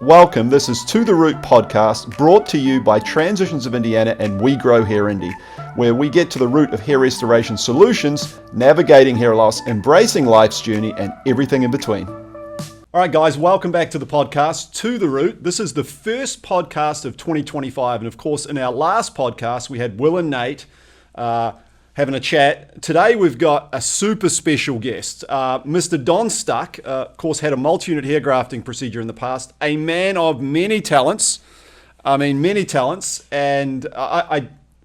Welcome, this is To The Root podcast, brought to you by Transitions of Indiana and We Grow Hair Indy, where we get to the root of hair restoration solutions, navigating hair loss, embracing life's journey, and everything in between. All right, guys, welcome back to the podcast, To The Root. This is the first podcast of 2025, and of course, in our last podcast, we had Will and Nate having a chat. Today, we've got a super special guest. Mr. Darren Stuck, of course, had a multi-unit hair grafting procedure in the past. A man of many talents. Many talents. And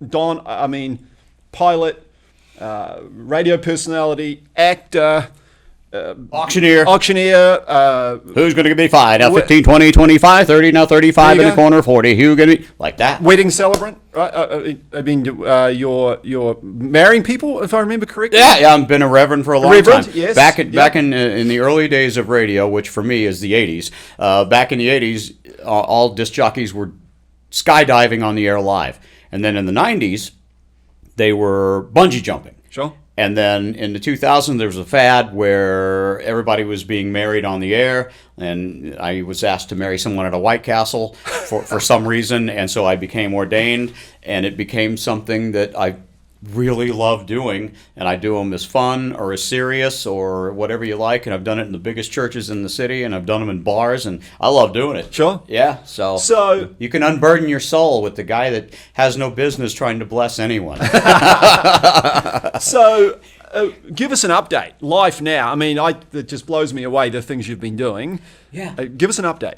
Don, pilot, radio personality, actor, auctioneer. Who's going to be fine? Now 15, 20, 25, 30, now 35 in the corner, 40. Who going to be like that? Wedding celebrant, right? You're marrying people, if I remember correctly. Yeah, I've been a reverend for a long time. Yes. Back in the early days of radio, which for me is the 80s. Back in the 80s, all disc jockeys were skydiving on the air live, and then in the 90s, they were bungee jumping. Sure. And then in the 2000s, there was a fad where everybody was being married on the air, and I was asked to marry someone at a White Castle for some reason, and so I became ordained, and it became something that I really love doing, and I do them as fun or as serious or whatever you like, and I've done it in the biggest churches in the city, and I've done them in bars, and I love doing it. Sure. Yeah, so you can unburden your soul with the guy that has no business trying to bless anyone. So, give us an update. Life now. It just blows me away, the things you've been doing. Yeah. Give us an update.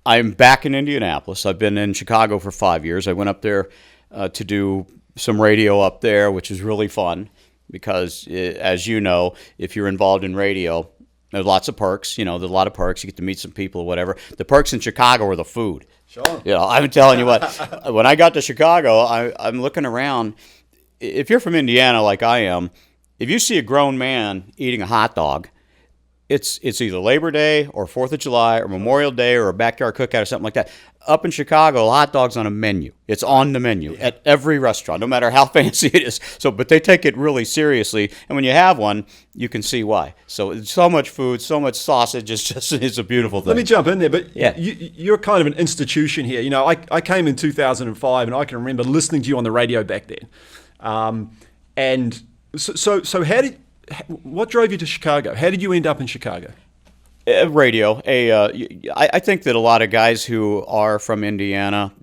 I'm back in Indianapolis. I've been in Chicago for 5 years. I went up there to do some radio up there, which is really fun because, as you know, if you're involved in radio, there's lots of perks. There's a lot of perks. You get to meet some people or whatever. The perks in Chicago are the food. Sure. I'm telling you what, when I got to Chicago, I'm looking around. If you're from Indiana like I am, if you see a grown man eating a hot dog, it's either Labor Day or 4th of July or Memorial Day or a backyard cookout or something like that. Up in Chicago, a hot dog's on a menu. It's on the menu at every restaurant, no matter how fancy it is. But they take it really seriously, and when you have one, you can see why. So much food, so much sausage, it's a beautiful thing. Let me jump in there, but yeah. You're kind of an institution here. I came in 2005, and I can remember listening to you on the radio back then. And so what drove you to Chicago? How did you end up in Chicago? Radio. I think that a lot of guys who are from Indiana,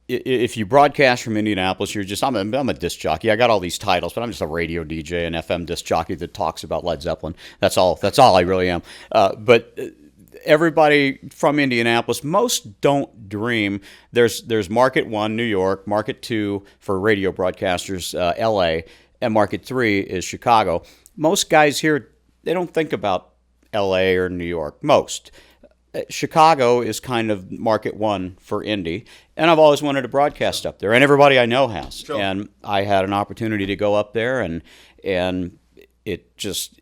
if you broadcast from Indianapolis, I'm a disc jockey. I got all these titles, but I'm just a radio DJ, an FM disc jockey that talks about Led Zeppelin. That's all I really am. But everybody from Indianapolis, most don't dream. There's Market 1, New York, Market 2 for radio broadcasters, LA, and Market 3 is Chicago. Most guys here, they don't think about LA or New York. Most. Chicago is kind of Market 1 for Indy, and I've always wanted to broadcast up there, and everybody I know has. Sure. And I had an opportunity to go up there, and it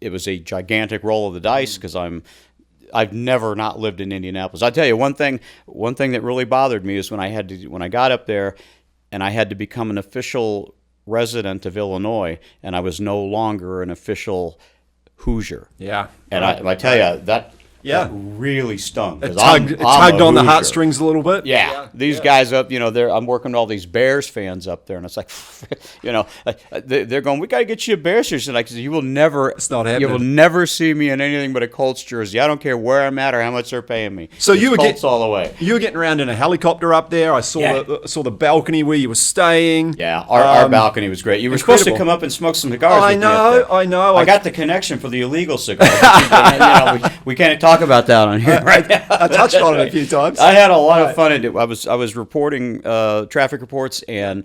was a gigantic roll of the dice because I've never not lived in Indianapolis. I'll tell you one thing that really bothered me is when I got up there and I had to become an official resident of Illinois, and I was no longer an official Hoosier. Yeah. And I tell you, that really stung. It tugged on the heartstrings a little bit. Yeah. These guys up, I'm working with all these Bears fans up there, and it's like, they're going, we got to get you a Bears jersey. And I said, you will never see me in anything but a Colts jersey. I don't care where I'm at or how much they're paying me. So you were Colts all the way. You were getting around in a helicopter up there. I saw the balcony where you were staying. Yeah, our balcony was great. You were supposed to come up and smoke some cigars with me up there. I know. I got the connection for the illegal cigars. We can't talk about that on here right now. I touched on it a few times. I had a lot of fun. I was reporting traffic reports and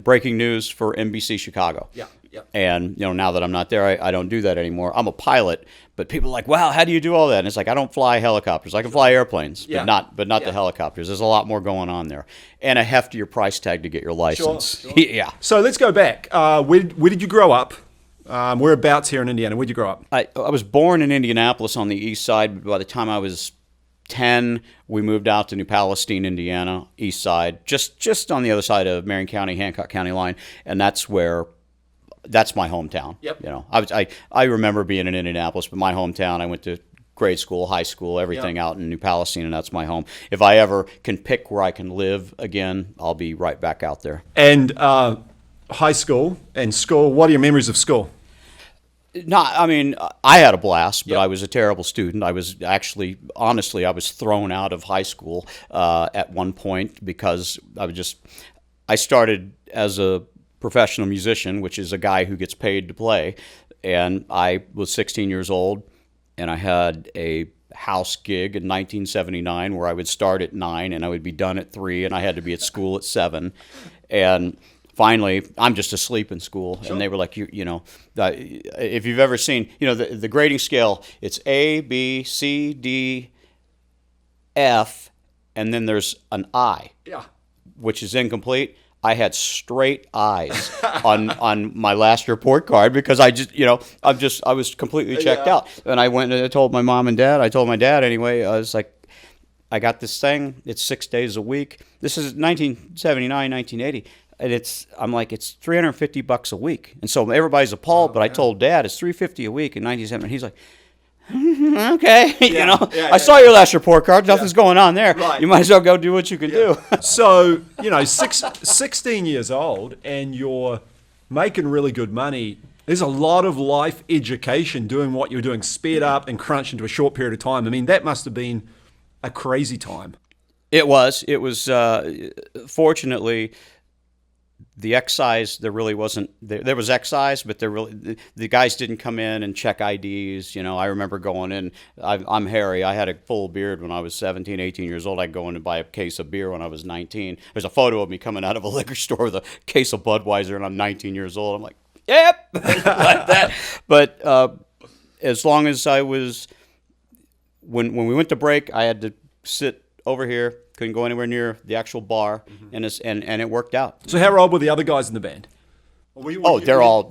breaking news for NBC Chicago. Yeah. And now that I'm not there, I don't do that anymore. I'm a pilot, but people are like, wow, how do you do all that? And it's like, I don't fly helicopters. I can fly airplanes, but not the helicopters. There's a lot more going on there, and a heftier price tag to get your license. Sure. Yeah. So let's go back. Where did you grow up? Whereabouts here in Indiana? Where'd you grow up? I was born in Indianapolis on the east side. By the time I was 10, we moved out to New Palestine, Indiana, east side, just on the other side of Marion County, Hancock County line, and that's my hometown. Yep. I remember being in Indianapolis, but my hometown, I went to grade school, high school, everything out in New Palestine, and that's my home. If I ever can pick where I can live again, I'll be right back out there. And high school and school, what are your memories of school? I mean, I had a blast, but I was a terrible student. I was actually, honestly, I was thrown out of high school at one point because I started as a professional musician, which is a guy who gets paid to play, and I was 16 years old, and I had a house gig in 1979 where I would start at 9 and I would be done at 3, and I had to be at school at 7, and finally, I'm just asleep in school, and they were like, you know, if you've ever seen, you know, the grading scale, it's A, B, C, D, F, and then there's an I, which is incomplete. I had straight I's on my last report card because I was completely checked out, and I went and I told my mom and dad. I told my dad anyway. I was like, I got this thing. It's 6 days a week. This is 1979, 1980. And I'm like, it's $350 a week. And so everybody's appalled, but I told Dad it's $350 a week in 1970. He's like, okay, I saw your last report card. Nothing's going on there. Right. You might as well go do what you can do. So, 16 years old and you're making really good money. There's a lot of life education doing what you're doing, sped up and crunched into a short period of time. I mean, that must have been a crazy time. It was. Fortunately, the excise, there really wasn't. There was excise, but the guys didn't come in and check IDs. I remember going in. I'm hairy. I had a full beard when I was 17, 18 years old. I'd go in and buy a case of beer when I was 19. There's a photo of me coming out of a liquor store with a case of Budweiser, and I'm 19 years old. I'm like, yep, like that. But as long as I was, when we went to break, I had to sit over here. Couldn't go anywhere near the actual bar, and it worked out. So how old were the other guys in the band? They're all,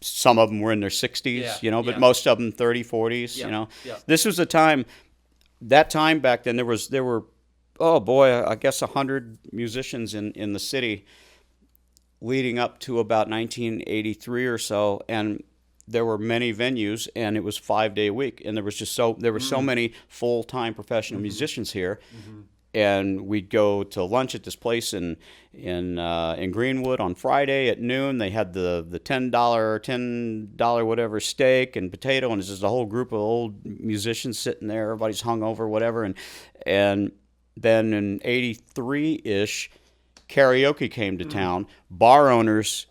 some of them were in their 60s, but most of them 30, 40s, Yeah. This was that time back then, there were, I guess 100 musicians in the city leading up to about 1983 or so, and there were many venues, and it was 5-day a week, and there were so many full-time professional musicians here. And we'd go to lunch at this place in Greenwood on Friday at noon. They had the $10 whatever steak and potato, and it's just a whole group of old musicians sitting there. Everybody's hungover, whatever. And then in '83-ish, karaoke came to town. Bar owners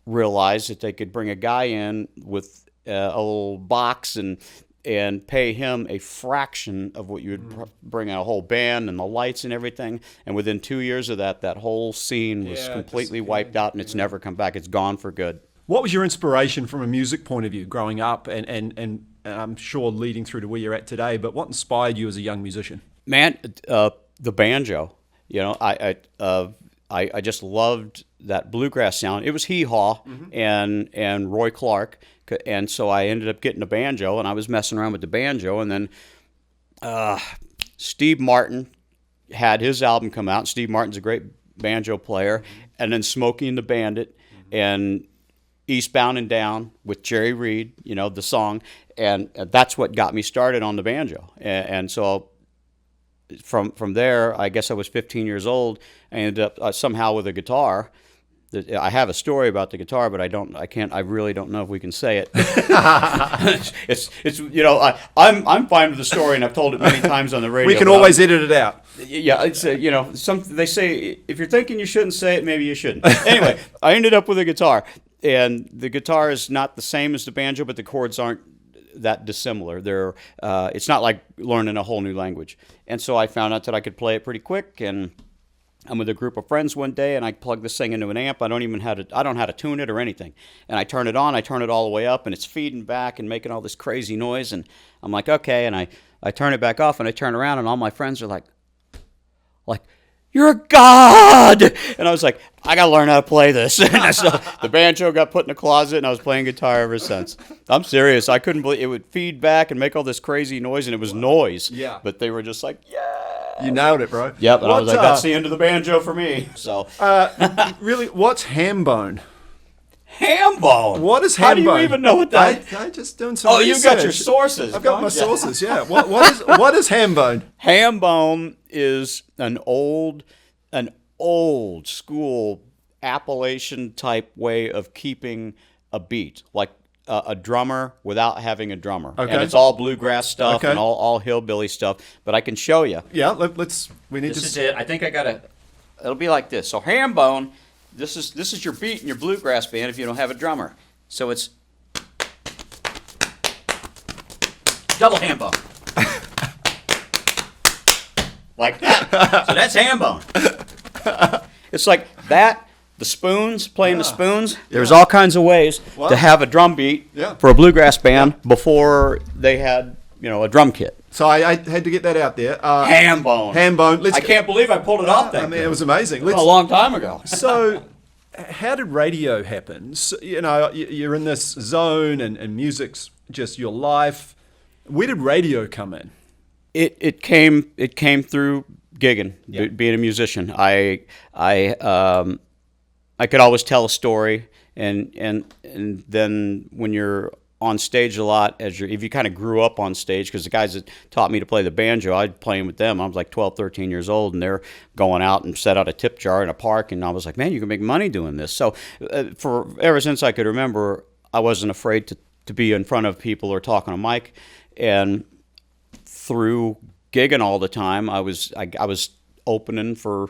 realized that they could bring a guy in with a little box and pay him a fraction of what you would bring a whole band and the lights and everything. And within 2 years of that whole scene was completely wiped out, and it's never come back. It's gone for good. What was your inspiration from a music point of view growing up and I'm sure leading through to where you're at today, but what inspired you as a young musician? Man, the banjo. I just loved that bluegrass sound. It was hee-haw and Roy Clark. And so I ended up getting a banjo, and I was messing around with the banjo. And then Steve Martin had his album come out. And Steve Martin's a great banjo player. And then Smokey and the Bandit and Eastbound and Down with Jerry Reed, the song. And that's what got me started on the banjo. And so from there, I guess I was 15 years old. I ended up somehow with a guitar. I have a story about the guitar, but I really don't know if we can say it. I'm fine with the story, and I've told it many times on the radio. We can always edit it out. Yeah, it's they say if you're thinking you shouldn't say it, maybe you shouldn't. Anyway, I ended up with a guitar, and the guitar is not the same as the banjo, but the chords aren't that dissimilar. It's not like learning a whole new language. And so I found out that I could play it pretty quick, and I'm with a group of friends one day, and I plug this thing into an amp. I don't know how to tune it or anything. And I turn it on, I turn it all the way up, and it's feeding back and making all this crazy noise. And I'm like, okay. And I turn it back off, and I turn around, and all my friends are like, you're a god! And I was like, I got to learn how to play this. And so the banjo got put in a closet, and I was playing guitar ever since. I'm serious. I couldn't believe it. Would feed back and make all this crazy noise, and it was noise. Yeah. But they were just like, yeah. You nailed it, bro. Yep, and I was like, that's the end of the banjo for me. So, really, what's ham bone? Ham bone. What is How ham do bone? you even know what that? I just doing some Oh, research. you've got your sources. I've got my don't you? sources. Yeah. What is ham bone? Ham bone is an old school Appalachian type way of keeping a beat, like a drummer without having a drummer. Okay. And it's all bluegrass stuff Okay. and all hillbilly stuff. But I can show you. Yeah. Let's. We need This to. is it. I think I got it'll be like this. So ham bone, this is your beat in your bluegrass band if you don't have a drummer. So it's double ham bone. Like that. So that's ham bone. It's like that. The spoons, playing the spoons. There's all kinds of ways to have a drum beat for a bluegrass band before they had, a drum kit. So I had to get that out there. Ham bone. Ham bone. I can't believe I pulled it off that it was amazing. a long time ago. So, how did radio happen? So, you're in this zone, and music's just your life. Where did radio come in? It came through gigging, being a musician. I could always tell a story, and then when you're on stage a lot, if you kind of grew up on stage, because the guys that taught me to play the banjo, I'd playing with them. I was like 12, 13 years old, and they're going out and set out a tip jar in a park, and I was like, man, you can make money doing this. So ever since I could remember, I wasn't afraid to be in front of people or talk on a mic, and through gigging all the time, I was opening for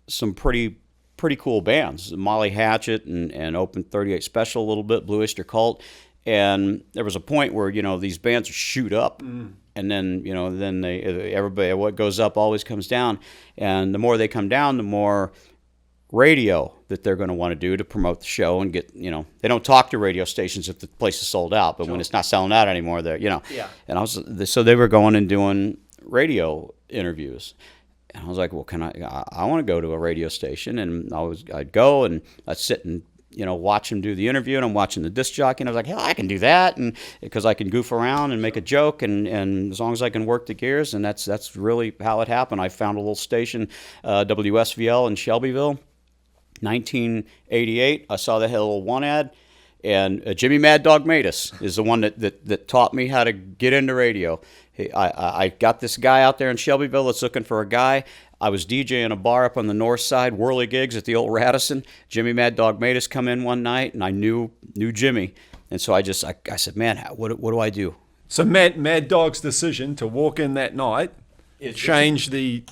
some pretty cool bands, Molly Hatchet and Open 38 Special a little bit, Blue Oyster Cult, and there was a point where these bands shoot up, and then then everybody, what goes up always comes down, and the more they come down, the more radio that they're going to want to do to promote the show and get they don't talk to radio stations if the place is sold out, but when it's not selling out anymore, they're and so they were going and doing radio interviews. And I was like, well, I want to go to a radio station, and I'd go and I'd sit and watch him do the interview, and I'm watching the disc jockey, and I was like, hell, I can do that, and because I can goof around and make a joke, and as long as I can work the gears, and that's really how it happened. I found a little station, WSVL in Shelbyville, 1988. I saw the little one ad, and Jimmy Mad Dog Matus is the one that taught me how to get into radio. I got this guy out there in Shelbyville that's looking for a guy. I was DJing a bar up on the north side, whirly gigs at the old Radisson. Jimmy Mad Dog Matus come in one night, and I knew Jimmy. And so I said, man, what do I do? So Mad Dog's decision to walk in that night changed the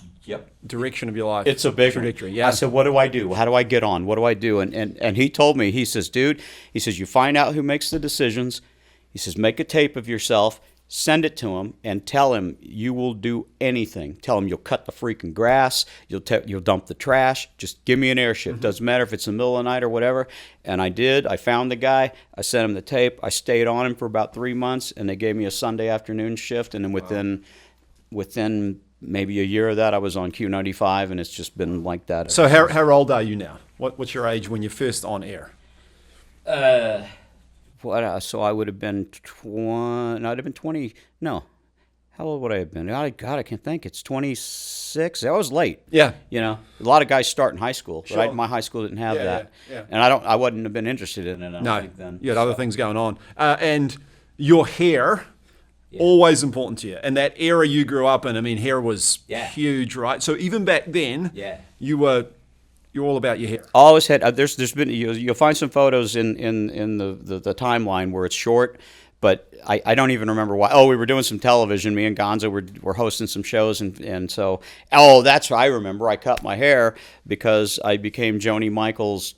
direction of your life. It's a big trajectory. Yeah. I said, what do I do? How do I get on? What do I do? And he told me, he says, dude, you find out who makes the decisions. He says, make a tape of yourself, send it to him, and tell him you will do anything. Tell him you'll cut the freaking grass, you'll dump the trash. Just give me an air shift. Doesn't matter if it's in the middle of the night or whatever. And I did. I found the guy. I sent him the tape. I stayed on him for about 3 months, and they gave me a Sunday afternoon shift. And then within maybe a year of that, I was on Q95, and it's just been like that. So how old are you now? What's your age when you're first on air? So I would have been 20. I'd have been 20. No, how old would I have been? God, I can't think. It's 26. I was late. Yeah. A lot of guys start in high school, but Sure. my high school didn't have that, yeah. and I wouldn't have been interested in it. I don't think then. You had other things going on, and your hair. Always important to you. And that era you grew up in, I mean, hair was huge, right? So even back then, you're all about your hair. Always had. There's been you'll find some photos in the timeline where it's short, but I don't even remember why. Oh, we were doing some television. Me and Gonzo were hosting some shows, and so that's what I remember. I cut my hair because I became Joni Michaels'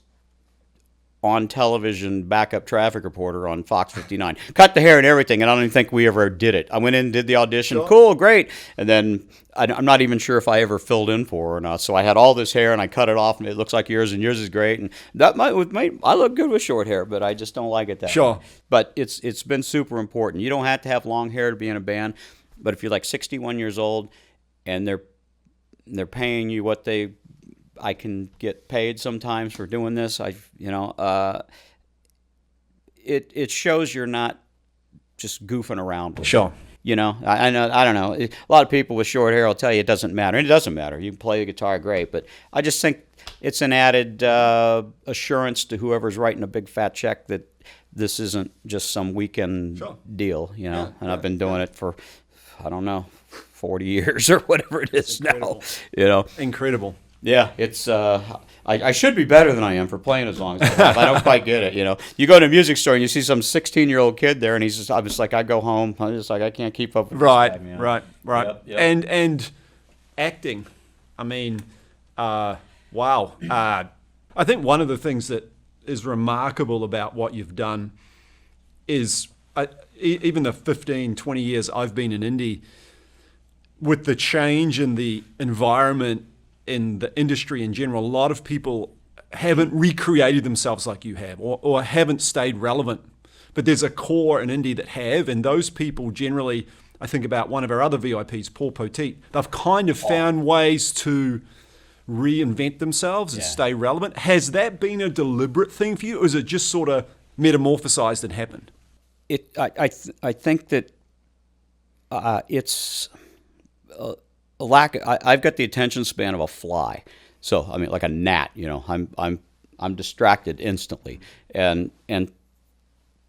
on television backup traffic reporter on Fox 59. Cut the hair and everything, and I don't even think we ever did it. I went in and did the audition. Sure. Cool, great. And then I'm not even sure if I ever filled in for her or not. So I had all this hair, and I cut it off, and it looks like yours, and yours is great. And I look good with short hair, but I just don't like it that way. But it's been super important. You don't have to have long hair to be in a band, but if you're like 61 years old and they're paying you what I can get paid sometimes for doing this. It shows you're not just goofing around with Sure. it. You know, I know, I don't know. A lot of people with short hair will tell you it doesn't matter, and it doesn't matter. You can play the guitar great, but I just think it's an added assurance to whoever's writing a big fat check that this isn't just some weekend deal. You know, and I've been doing it for, I don't know, 40 years or whatever it is now. You know, incredible. Yeah, it's. I should be better than I am for playing as long as I have. I don't quite get it, you know. You go to a music store and you see some 16-year-old kid there, and he's just. I'm just like, I go home. I'm just like, I can't keep up with this guy, man. Right. Yep. And acting. I mean, wow. I think one of the things that is remarkable about what you've done is even the 15, 20 years I've been in Indy, with the change in the environment in the industry in general, a lot of people haven't recreated themselves like you have, or haven't stayed relevant. But there's a core in Indy that have, and those people generally, I think about one of our other VIPs, Paul Poteet, they've kind of found ways to reinvent themselves and stay relevant. Has that been a deliberate thing for you, or is it just sort of metamorphosized and happened? I think that it's a lack. I've got the attention span of a fly, so I mean, like a gnat. You know, I'm distracted instantly, and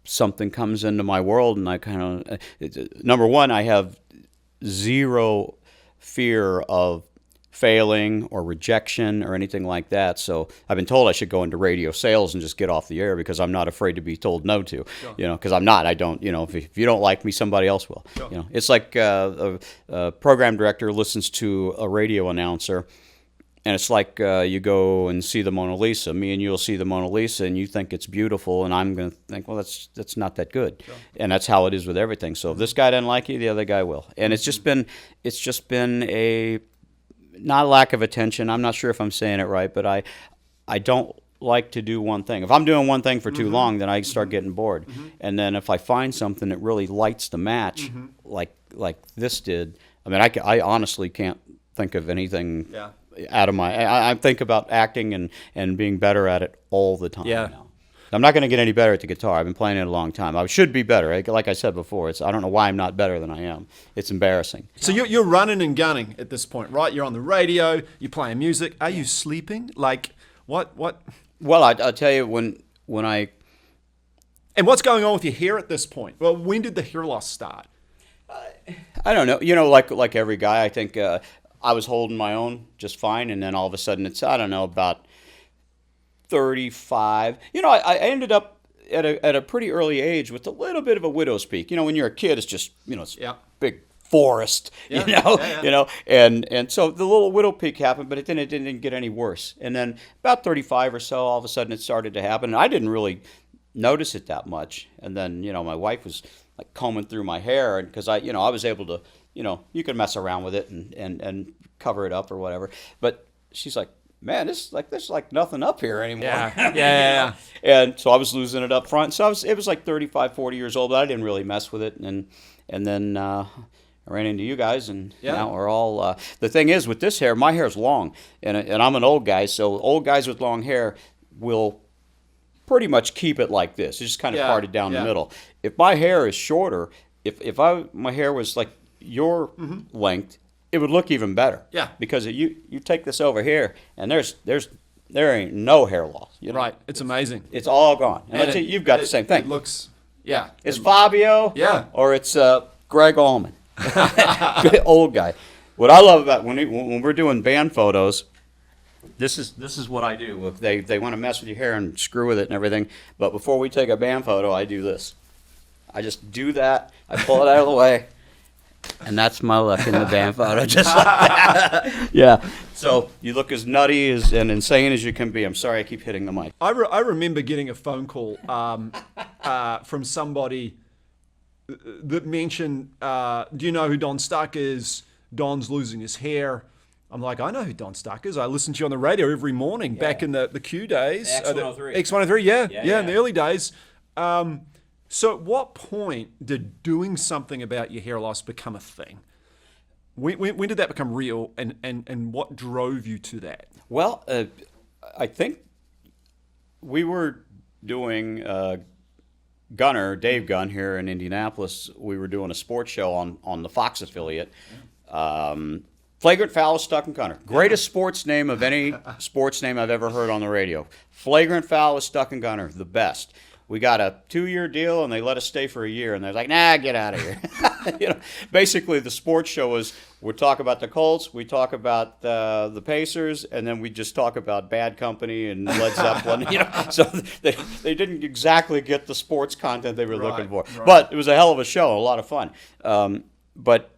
something comes into my world, and I kind of number one, I have zero fear of failing or rejection or anything like that. So I've been told I should go into radio sales and just get off the air because I'm not afraid to be told no to, you know, because I'm not. I don't, you know, if you don't like me, somebody else will. You know, it's like a program director listens to a radio announcer, and it's like you go and see the Mona Lisa. Me and you'll see the Mona Lisa, and you think it's beautiful, and I'm going to think, well, that's not that good. And that's how it is with everything. So if this guy doesn't like you, the other guy will. And it's just been a not a lack of attention. I'm not sure if I'm saying it right, but I don't like to do one thing. If I'm doing one thing for too long, then I start getting bored. And then if I find something that really lights the match, like this did, I mean, I honestly can't think of anything out of my. I think about acting and being better at it all the time now. I'm not going to get any better at the guitar. I've been playing it a long time. I should be better. Like I said before, I don't know why I'm not better than I am. It's embarrassing. So you're running and gunning at this point, right? You're on the radio. You're playing music. Are you sleeping? Like what? Well, I'll tell you when I. And what's going on with your hair at this point? Well, when did the hair loss start? I don't know. You know, like every guy, I think I was holding my own just fine, and then all of a sudden it's, I don't know, about 35. You know, I ended up at a pretty early age with a little bit of a widow's peak. You know, when you're a kid, it's just, you know, it's big forest, you know, and so the little widow peak happened, but it didn't get any worse. And then about 35 or so, all of a sudden it started to happen. And I didn't really notice it that much. And then, you know, my wife was like combing through my hair, and because I was able to, you know, you could mess around with it and cover it up or whatever. But she's like, man, there's like nothing up here anymore. Yeah. And so I was losing it up front. So it was like 35, 40 years old, but I didn't really mess with it. And then I ran into you guys, and now we're all. The thing is, with this hair, my hair's long, and I'm an old guy, so old guys with long hair will pretty much keep it like this. It's just kind of parted down the middle. If my hair is shorter, if my hair was like your length, it would look even better. Yeah. Because you take this over here, and there ain't no hair loss. You know? Right. It's amazing. It's all gone. And you've got the same thing. It looks. It's Fabio. Or it's Greg Allman, old guy. What I love about when we're doing band photos, this is what I do. If they want to mess with your hair and screw with it and everything, but before we take a band photo, I do this. I just do that. I pull it out of the way. And that's my look in the band photo, just like that. Yeah. So you look as nutty and insane as you can be. I'm sorry I keep hitting the mic. I remember getting a phone call from somebody that mentioned, do you know who Don Stuck is? Don's losing his hair. I'm like, I know who Don Stuck is. I listen to you on the radio every morning back in the Q days. X103. X103, yeah, in the early days. So at what point did doing something about your hair loss become a thing? When did that become real, and what drove you to that? Well, I think we were doing Gunner, Dave Gunn here in Indianapolis, we were doing a sports show on the Fox affiliate. Flagrant Foul is Stuck and Gunner. Greatest sports name of any sports name I've ever heard on the radio. Flagrant Foul is Stuck and Gunner, the best. We got a 2-year deal, and they let us stay for a year. And they're like, nah, get out of here. Basically, the sports show is we talk about the Colts, we talk about the Pacers, and then we just talk about Bad Company and Led Zeppelin. So they didn't exactly get the sports content they were looking for. Right. But it was a hell of a show, a lot of fun. But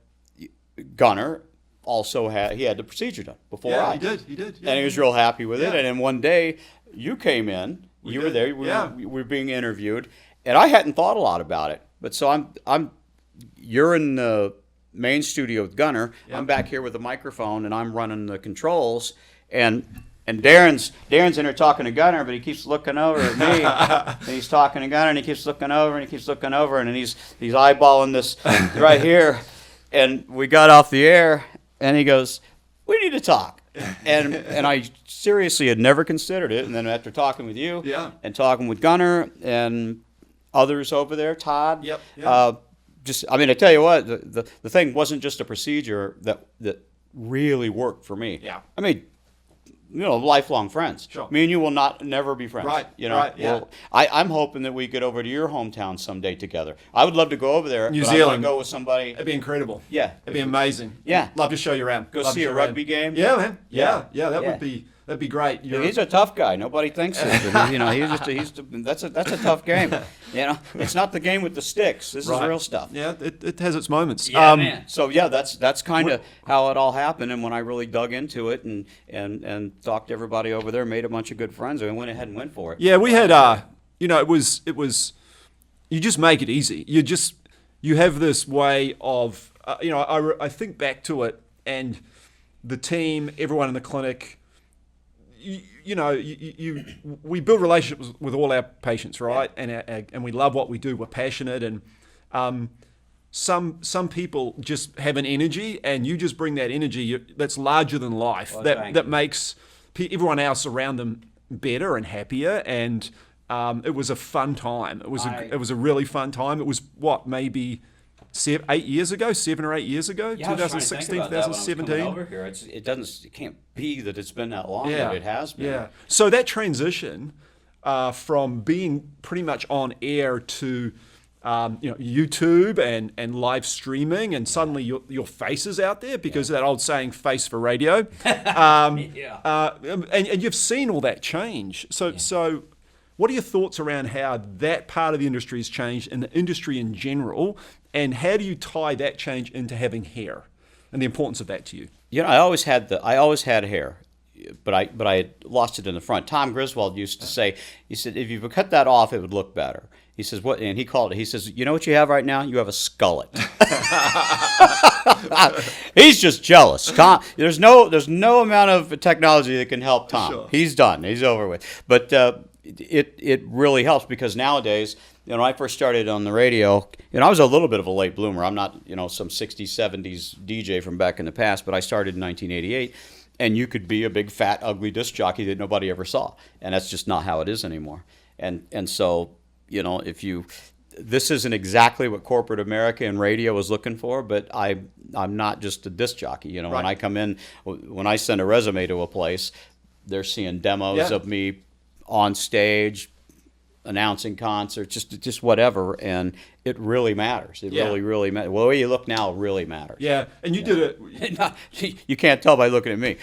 Gunner also had the procedure done before I did. He did. Yeah, and he was real happy with it. And then one day you came in. You were there. We were being interviewed, and I hadn't thought a lot about it. But so you're in the main studio with Gunner. Yep. I'm back here with the microphone, and I'm running the controls. And Darren's in there talking to Gunner, but he keeps looking over at me, and he's talking to Gunner, and he keeps looking over, and he keeps looking over, and he's eyeballing this right here. And we got off the air, and he goes, "We need to talk." And I seriously had never considered it. And then after talking with you and talking with Gunner and others over there, Todd, I tell you what, the thing wasn't just a procedure that really worked for me. Yeah. I mean, lifelong friends. Sure. Me and you will never be friends. Right. Right. Yeah. Well, I'm hoping that we get over to your hometown someday together. I would love to go over there. New Zealand. I want to go with somebody. It'd be incredible. Yeah. It'd be amazing. Yeah. Love to show you around. Go see a rugby game. Yeah, man. Yeah. That'd be great. He's a tough guy. Nobody thinks it. That's a tough game. It's not the game with the sticks. This is real stuff. Yeah, it has its moments. Yeah, man. So that's kind of how it all happened. And when I really dug into it and talked to everybody over there, made a bunch of good friends, and went ahead and went for it. Yeah, we had it was you just make it easy. You have this way of I think back to it, and the team, everyone in the clinic. We build relationships with all our patients, right? Yeah. And we love what we do. We're passionate, and some people just have an energy, and you just bring that energy that's larger than life. That makes everyone else around them better and happier. And it was a fun time. It was a really fun time. It was maybe 7 or 8 years ago, 2016, 2017. Over here. It can't be that it's been that long, but it has been. Yeah. So that transition from being pretty much on air to YouTube and live streaming, and suddenly your face is out there because of that old saying, face for radio. And you've seen all that change. So what are your thoughts around how that part of the industry has changed and the industry in general? And how do you tie that change into having hair and the importance of that to you? I always had hair, but I had lost it in the front. Tom Griswold used to say, he said, if you could cut that off, it would look better. He says, what? And he called it. He says, you know what you have right now? You have a skullet. He's just jealous. Tom, there's no amount of technology that can help Tom. Sure. He's done. He's over with. But it really helps because nowadays. When I first started on the radio, I was a little bit of a late bloomer. I'm not, some 60s, 70s DJ from back in the past, but I started in 1988, and you could be a big, fat, ugly disc jockey that nobody ever saw, and that's just not how it is anymore. And so, this isn't exactly what corporate America and radio is looking for, but I'm not just a disc jockey. Right. When I come in, when I send a resume to a place, they're seeing demos of me on stage, announcing concerts, just whatever, and it really matters. It really matters. Well, the way you look now really matters. Yeah, and you did it. You can't tell by looking at me,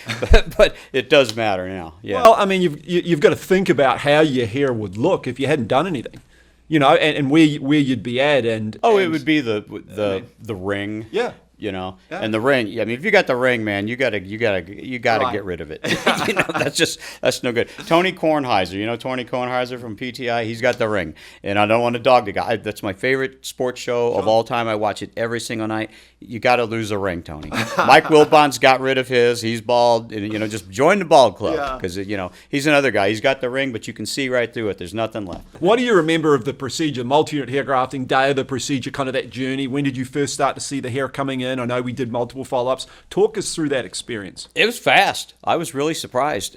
but it does matter now. Yeah. Well, I mean, you've got to think about how your hair would look if you hadn't done anything, and where you'd be at, and it would be the ring. Yeah. And the ring. I mean, if you got the ring, man, you gotta get rid of it. That's no good. Tony Kornheiser, Tony Kornheiser from PTI, he's got the ring, and I don't want to dog the guy. That's my favorite sports show of all time. I watch it every single night. You got to lose a ring, Tony. Mike Wilbon's got rid of his. He's bald, and just join the bald club because he's another guy. He's got the ring, but you can see right through it. There's nothing left. What do you remember of the procedure, multi-unit hair grafting, day of the procedure, kind of that journey? When did you first start to see the hair coming in? in. I know we did multiple follow-ups. Talk us through that experience. It was fast. I was really surprised.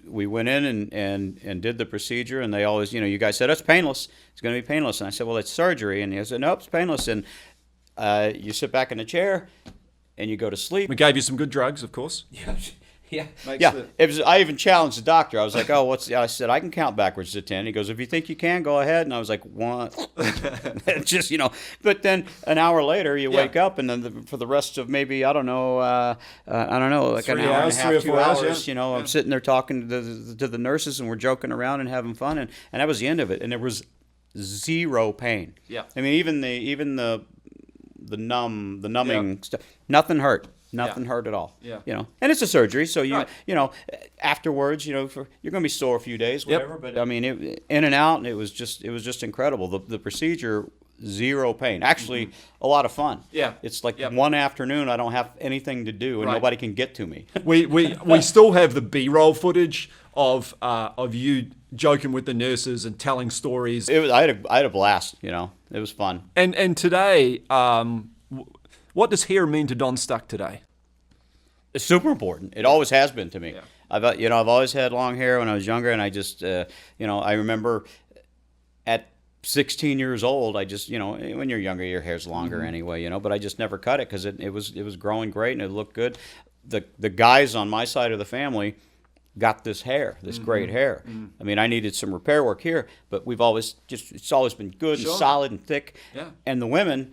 We went in and did the procedure, and they always, you guys said, it's painless. It's going to be painless. And I said, well, it's surgery. And he said, nope, it's painless. And you sit back in the chair, and you go to sleep. We gave you some good drugs, of course. Yeah. I even challenged the doctor. I was like, "Oh, I said I can count backwards to 10." He goes, "If you think you can, go ahead." And I was like, "1." Just But then an hour later, you wake up, and then for the rest of maybe I don't know, like 3 an hour hours, and a half, 3 or 2 4 hours. hours. I'm sitting there talking to the nurses, and we're joking around and having fun, and that was the end of it. And there was zero pain. Yeah. I mean, even the numbing stuff, nothing hurt. Nothing hurt at all. Yeah. And it's a surgery, so afterwards, you're going to be sore a few days, whatever. Yep. But I mean, in and out, and it was just incredible. The procedure, zero pain. Actually, a lot of fun. Yeah. It's like one afternoon, I don't have anything to do, and nobody can get to me. We still have the B-roll footage of you joking with the nurses and telling stories. I had a blast. It was fun. And today, what does hair mean to Don Stuck today? It's super important. It always has been to me. Yeah. I've always had long hair when I was younger, and I just I remember at 16 years old, I just when you're younger, your hair's longer anyway, but I just never cut it because it was growing great and it looked good. The guys on my side of the family got this great hair. I mean, I needed some repair work here, but it's always been good and solid and thick. Yeah. And the women,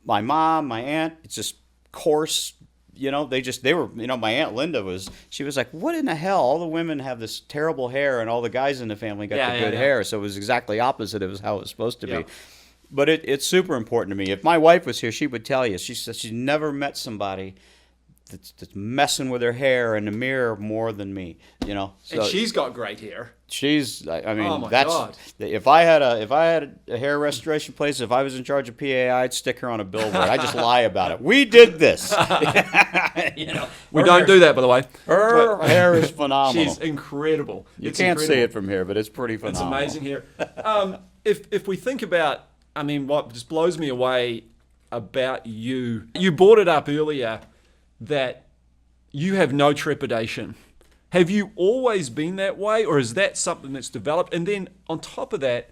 my mom, my aunt, it's just coarse. They were, my Aunt Linda was like, what in the hell? All the women have this terrible hair and all the guys in the family got the good hair. So it was exactly opposite of how it was supposed to be. But it's super important to me. If my wife was here, she would tell you. She says she's never met somebody that's messing with her hair in the mirror more than me, So, and she's got great hair. Oh my God. If I had a hair restoration place, if I was in charge of PA, I'd stick her on a billboard. I just lie about it. We did this. We don't do that, by the way. Her hair is phenomenal. She's incredible. You can't see it from here, but it's pretty phenomenal. It's amazing hair. If we think about, what just blows me away about you brought it up earlier that you have no trepidation. Have you always been that way, or is that something that's developed? And then on top of that,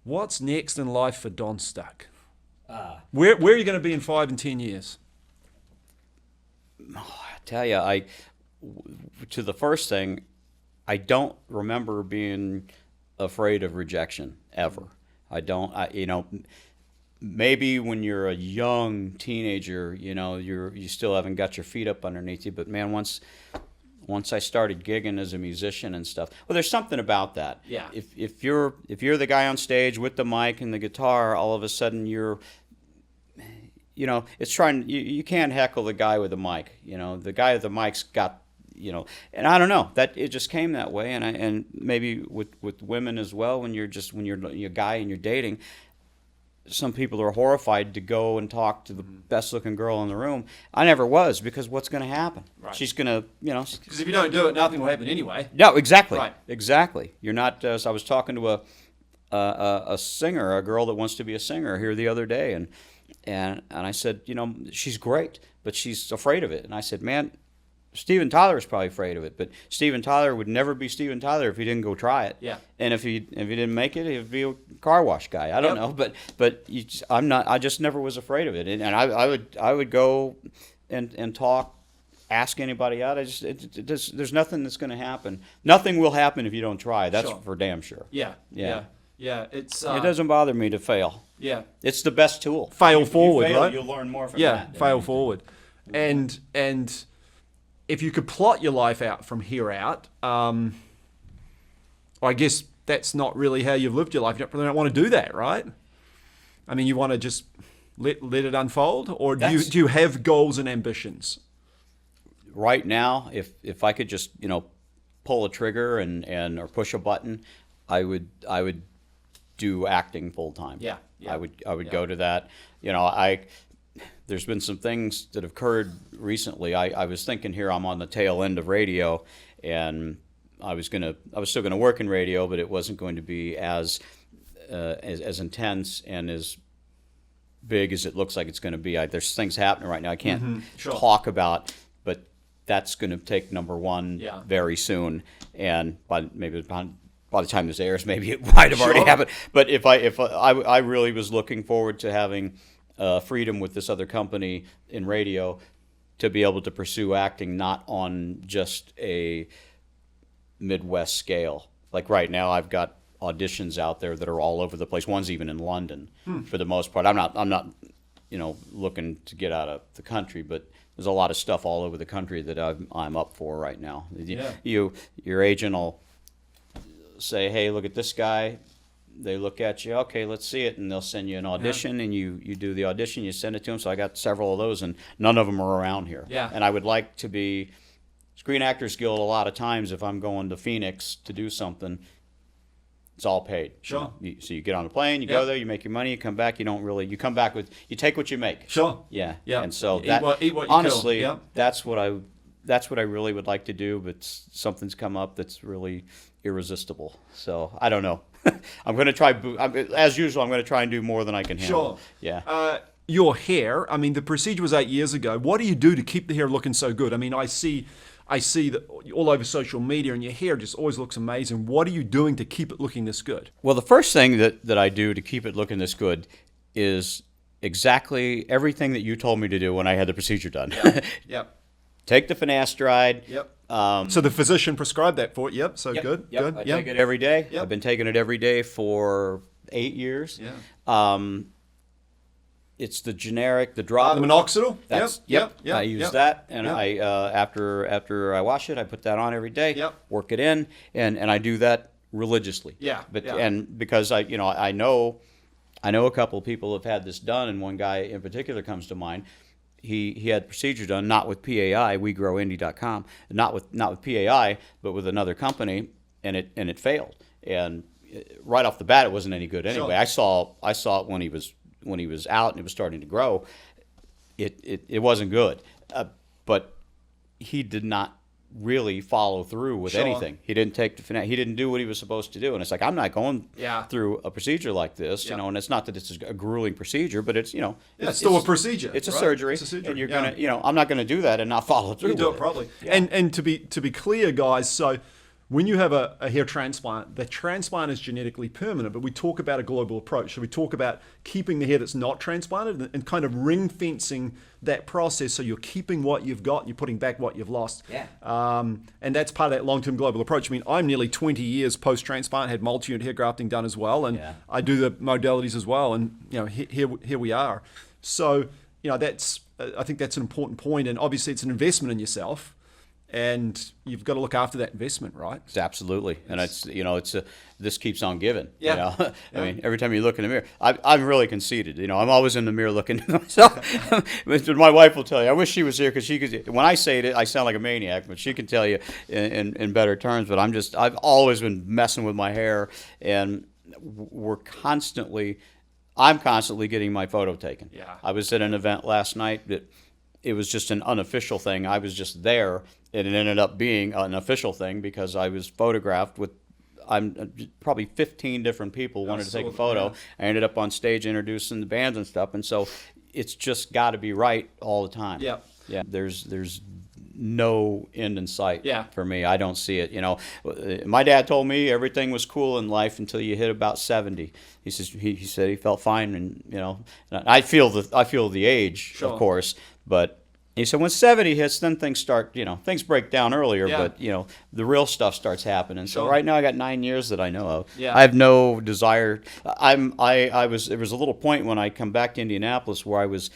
what's next in life for Don Stuck? Where are you going to be in 5 and 10 years? I tell you, to the first thing, I don't remember being afraid of rejection ever. I don't. Maybe when you're a young teenager, you still haven't got your feet up underneath you. But man, once I started gigging as a musician and stuff, well, there's something about that. Yeah. If you're the guy on stage with the mic and the guitar, all of a sudden it's trying. You can't heckle the guy with the mic. The guy with the mic's got. And I don't know that it just came that way, and maybe with women as well. When you're a guy and you're dating. Some people are horrified to go and talk to the best-looking girl in the room. I never was, because what's going to happen? Right. She's going to, Because if you don't do it, nothing will happen anyway. No, exactly. Right. Exactly. You're not. So I was talking to a singer, a girl that wants to be a singer here the other day, and I said, she's great, but she's afraid of it. And I said, man, Steven Tyler is probably afraid of it, but Steven Tyler would never be Steven Tyler if he didn't go try it. Yeah. And if he didn't make it, he'd be a car wash guy. I don't know, but I'm not. I just never was afraid of it, and I would go and talk, ask anybody out. There's nothing that's going to happen. Nothing will happen if you don't try. That's for damn sure. Yeah. It's it doesn't bother me to fail. Yeah. It's the best tool. Fail forward, you fail, right? You'll learn more from that. Yeah, fail forward, and if you could plot your life out from here out, I guess that's not really how you've lived your life. You don't want to do that, right? You want to just let it unfold, or do you have goals and ambitions? Right now, if I could just pull a trigger or push a button, I would do acting full time. Yeah. I would go to that. There's been some things that have occurred recently. I was thinking here I'm on the tail end of radio, and I was still gonna work in radio, but it wasn't going to be as intense and as big as it looks like it's going to be. There's things happening right now I can't Sure. talk about, but that's going to take number one Yeah. very soon. And by the time this airs, maybe it might have already Sure. happened. But if I really was looking forward to having freedom with this other company in radio to be able to pursue acting not on just a Midwest scale. Like right now, I've got auditions out there that are all over the place. One's even in London for the most part. I'm not, looking to get out of the country, but there's a lot of stuff all over the country that I'm up for right now. Yeah. Your agent will say, hey, look at this guy. They look at you, okay, let's see it, and they'll send you an audition, and you do the audition, you send it to them. So I got several of those, and none of them are around here. Yeah. And I would like to be Screen Actors Guild. A lot of times, if I'm going to Phoenix to do something, it's all paid. Sure. So you get on a plane, you go there, you make your money, you come back. You come back with, you take what you make. Sure. Yeah. Yeah. And so Eat that what you honestly, kill. Yeah. that's what I really would like to do, but something's come up that's really irresistible. So I don't know. I'm going to try, as usual, I'm going to try and do more than I can handle. Sure. Yeah. Your hair, I mean, the procedure was 8 years ago. What do you do to keep the hair looking so good? I mean, I see that all over social media, and your hair just always looks amazing. What are you doing to keep it looking this good? Well, the first thing that I do to keep it looking this good is exactly everything that you told me to do when I had the procedure done. Yep. Take the finasteride. Yep. So the physician prescribed that for it. Yep. So good. Yep. Good. I take it every day. Yep. I've been taking it every day for 8 years. Yeah. It's the generic, the drop. The minoxidil. That's, Yep. I use that, and Yep. I after I wash it, I put that on every day. Yep. Work it in, and I do that religiously. Yeah, But yeah. and because I know a couple of people have had this done, and one guy in particular comes to mind. He had the procedure done, not with PAI, WeGrowIndy.com, not with PAI, but with another company, and it failed. And right off the bat, it wasn't any good anyway. Sure. I saw it when he was out and it was starting to grow. It wasn't good, but he did not really follow through with Sure. anything. He didn't take he didn't do what he was supposed to do, and it's like, I'm not going through a procedure like this, and it's not that it's a grueling procedure, but it's It's still a procedure. It's a right? surgery, It's a surgery. and you're gonna I'm not gonna do that and not follow through. You do with it properly. Yeah. And to be clear, guys, so when you have a hair transplant, the transplant is genetically permanent, but we talk about a global approach. So we talk about keeping the hair that's not transplanted and kind of ring fencing that process, so you're keeping what you've got and you're putting back what you've lost. Yeah. And that's part of that long-term global approach. I mean, I'm nearly 20 years post-transplant, had multi-unit hair grafting done as well, and I do the modalities as well, and here we are. So that's I think that's an important point, and obviously it's an investment in yourself. And you've got to look after that investment, right? Absolutely, and it's this keets on giving. Yeah. I mean, every time you look in the mirror, I'm really conceited. I'm always in the mirror looking at myself. My wife will tell you. I wish she was here because she could. When I say it, I sound like a maniac, but she can tell you in better terms. But I've always been messing with my hair, and I'm constantly getting my photo taken. Yeah. I was at an event last night that. It was just an unofficial thing. I was just there, and it ended up being an official thing because I was photographed with probably 15 different people wanted to take a photo. Yeah. I ended up on stage introducing the bands and stuff, and so it's just got to be right all the time. Yeah. Yeah. There's no end in sight for me. I don't see it. My dad told me everything was cool in life until you hit about 70. He said he felt fine, and I feel the age, Sure. of course. But he said when 70 hits, then things start, things break down earlier, but, the real stuff starts happening. So Sure. right now I got 9 years that I know of. Yeah. I have no desire. There was a little point when I come back to Indianapolis where I was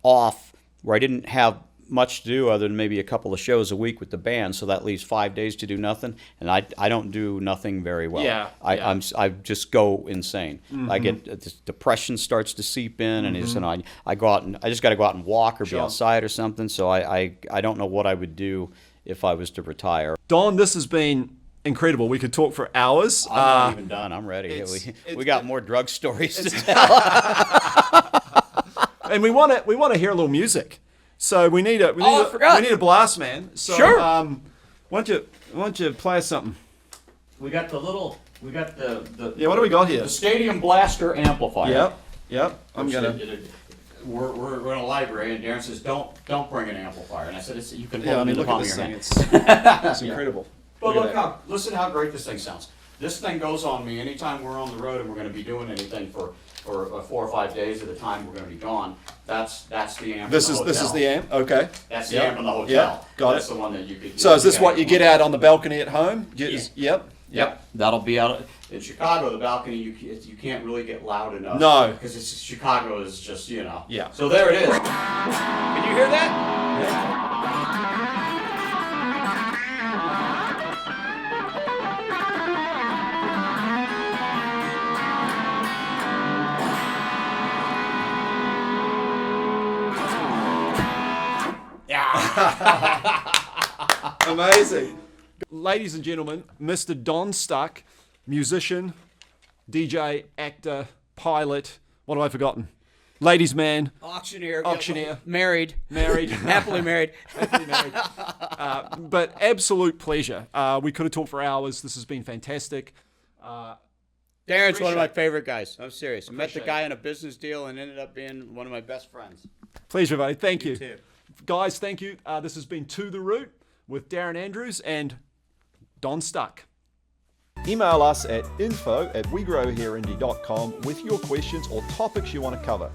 off, where I didn't have much to do other than maybe a couple of shows a week with the band, so that leaves 5 days to do nothing, and I don't do nothing very well. Yeah, I just go insane. Mm-hmm. I get this depression starts to seep in, and I go out and I just got to go out and walk or be outside or something. So I don't know what I would do if I was to retire. Don, this has been incredible. We could talk for hours. I'm not even done. I'm ready. We got more drug stories to tell. And we want to hear a little music. So we need a blast man. So, Sure. Why don't you play us something? We got the Yeah, what do we got here? The Stadium Blaster amplifier. Yep. Yep. I'm gonna. We're in a library, and Darren says, "Don't bring an amplifier." And I said, "You can hold Yeah, I it mean, in the look at palm of this your thing. hand." It's incredible. But Look at that. listen how great this thing sounds. This thing goes on me anytime we're on the road and we're going to be doing anything for 4 or 5 days at a time. We're going to be gone. That's the amp. This in is the this is hotel. the amp. Okay. That's the Yep. amp in the hotel. Yep. Got That's it. the one that you could. So is this what you get out on the balcony at home? Yep. Yep. That'll be out in Chicago. The balcony you can't really get loud enough. No. Because it's Chicago is just Yeah. So there it is. Can you hear that? Amazing. Ladies and gentlemen, Mr. Don Stuck, musician, DJ, actor, pilot. What have I forgotten? Ladies' man. Auctioneer. Married. Happily married. Happily married. But absolute pleasure. We could have talked for hours. This has been fantastic. Darren's one of my favorite guys. I'm serious. I met the Appreciate guy in a business deal and ended up being one of my best friends. Pleasure, everybody. Thank you. Too. Guys, thank you. This has been To The Root with Darren Andrews and Don Stuck. Email us at info@wegrowhairindy.com with your questions or topics you want to cover.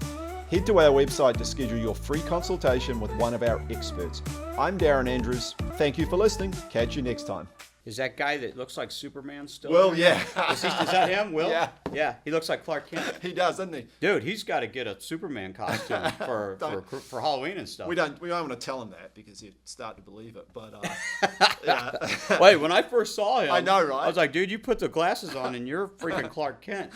Head to our website to schedule your free consultation with one of our experts. I'm Darren Andrews. Thank you for listening. Catch you next time. Is that guy that looks like Superman still? Well, yeah. Is that him, Will? Yeah. Yeah, he looks like Clark Kent. He does, doesn't he? Dude, he's got to get a Superman costume for Halloween and stuff. We don't want to tell him that because he'd start to believe it. But yeah. Wait, when I first saw him, I know, right? I was like, dude, you put the glasses on and you're freaking Clark Kent.